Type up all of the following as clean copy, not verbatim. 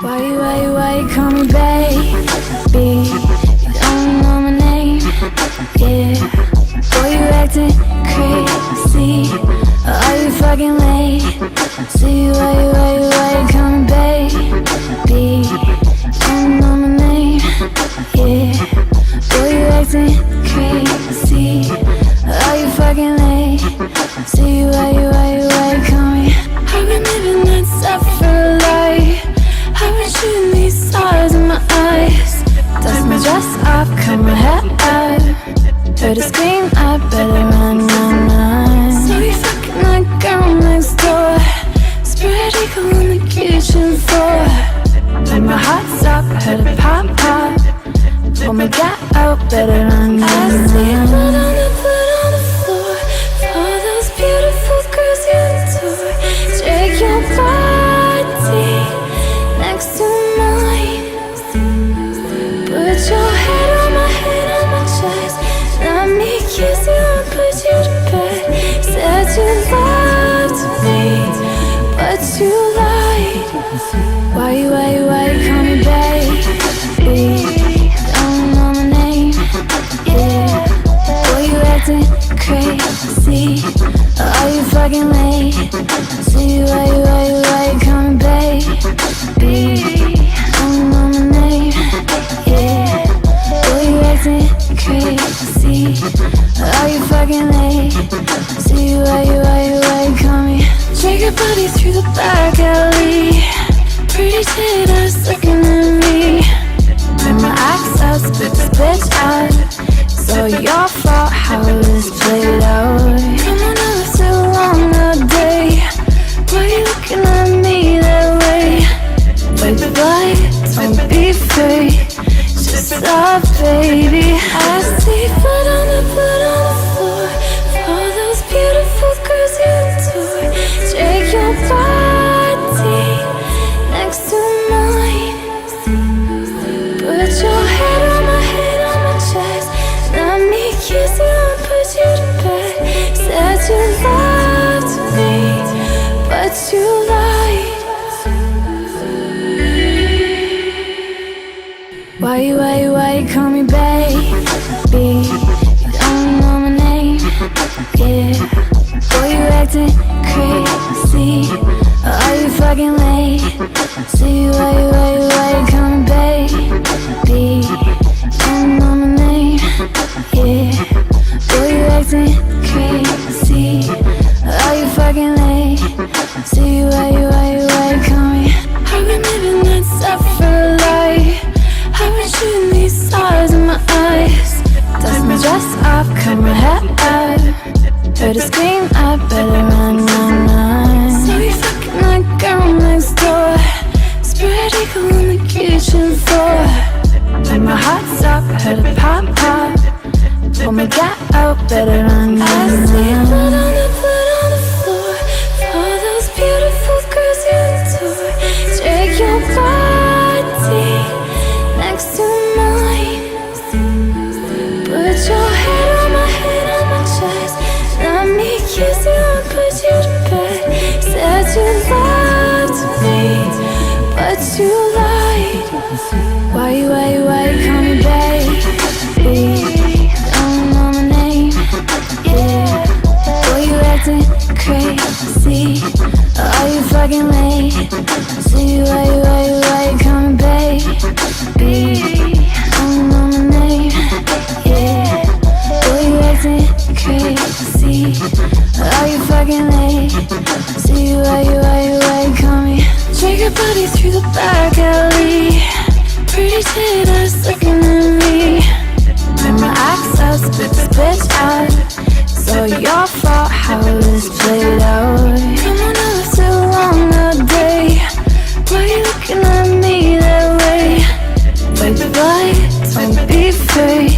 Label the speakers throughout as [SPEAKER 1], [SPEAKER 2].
[SPEAKER 1] Why you call me baby? You don't know my name, yeah. Boy, you acting crazy. Are you fucking late? See, why you call me baby? You don't know my name, yeah. Boy, you acting crazy. Are you fucking late? See, why you call me? I've been living that suffer life. I've been shooting these stars in my eyes. Dust my dress off, cut my hair out. Heard her scream, I better run. So you fucking that girl next door. Spread eagle on the kitchen floor. When my heart stopped, heard it pop. Pull my gut out, better run. I see blood on the floor. For those beautiful girls you adore. Take your body next to mine. Put your head on my chest. Let me kiss you and put you to bed. Said you loved me, but you lied. Why you call me baby? Don't know my name, yeah. Boy, you acting crazy. Are you fucking late? See, why you call me baby? Don't know my name, yeah. Boy, you acting crazy. Are you fucking late? See, why you call me? Drag your body through the back alley. Pretty titties looking at me. When my axe out, spit this bitch out. So your fault how this played out. Come on, I was so long all day. Why you looking at me that way? Wipe the blood, don't be afraid. Just stop, baby. I see blood on the floor. For those beautiful girls you adore. Take your body next to mine. Put your head on my chest. Let me kiss you and put you to bed. Said you loved me, but you lied. Why you call me baby? You don't know my name, yeah. Boy, you acting crazy. Are you fucking late? See, why you call me baby? Don't know my name, yeah. Boy, you acting crazy. Are you fucking late? See, why you call me? I've been living that suffer life. I've been shooting these stars in my eyes. Dust my dress off, cut my hair out. Heard her scream, I better run. So you fucking that girl next door. Spread eagle on the kitchen floor. When my heart stopped, heard it pop. Pull my gut out, better run. I see blood on the floor. For those beautiful girls you adore. Take your body next to mine. Put your head on my chest. Let me kiss you and put you to bed. Said you loved me, but you lied. Why you call me baby? Don't know my name, yeah. Boy, you acting crazy. Are you fucking late? See, why you call me baby? Don't know my name, yeah. Boy, you acting crazy. Are you fucking late? See, why you call me? Drag your body through the back alley. Pretty titties looking at me. When my axe out, spit this bitch out. So your fault how this played out. Come on, I was so long all day. Why you looking at me that way? Wipe the blood, don't be afraid.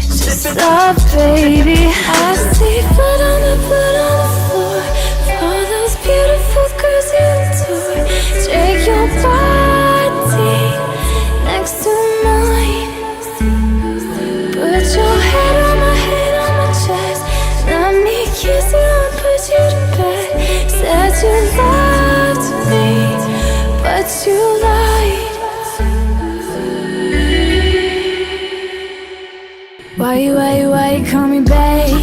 [SPEAKER 1] Just stop, baby. I see blood on the floor. For those beautiful girls you adore. Take your body next to mine. Put your head on my chest. Let me kiss you and put you to bed. Said you loved me, but you lied. you call me baby.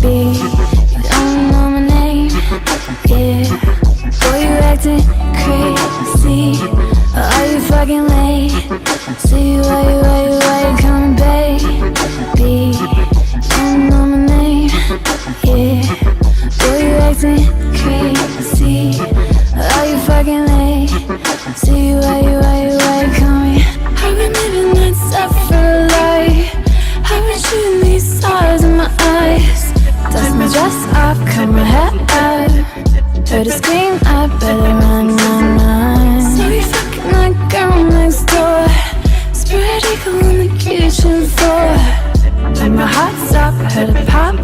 [SPEAKER 1] You don't know my name, yeah. Boy, you acting crazy. Are you fucking late? See why you call me baby. You don't know my name, yeah. Boy, you acting crazy. Are you fucking late? See why you call me? I've been living that suffer life. I've been shooting these stars in my eyes. Dust my dress off, cut my hair out. Heard her scream, I better run. So you fucking that girl next door. Spread eagle on the kitchen floor. When my heart stopped, heard it pop.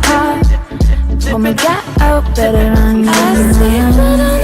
[SPEAKER 1] Pull my gut out, better run. I see blood on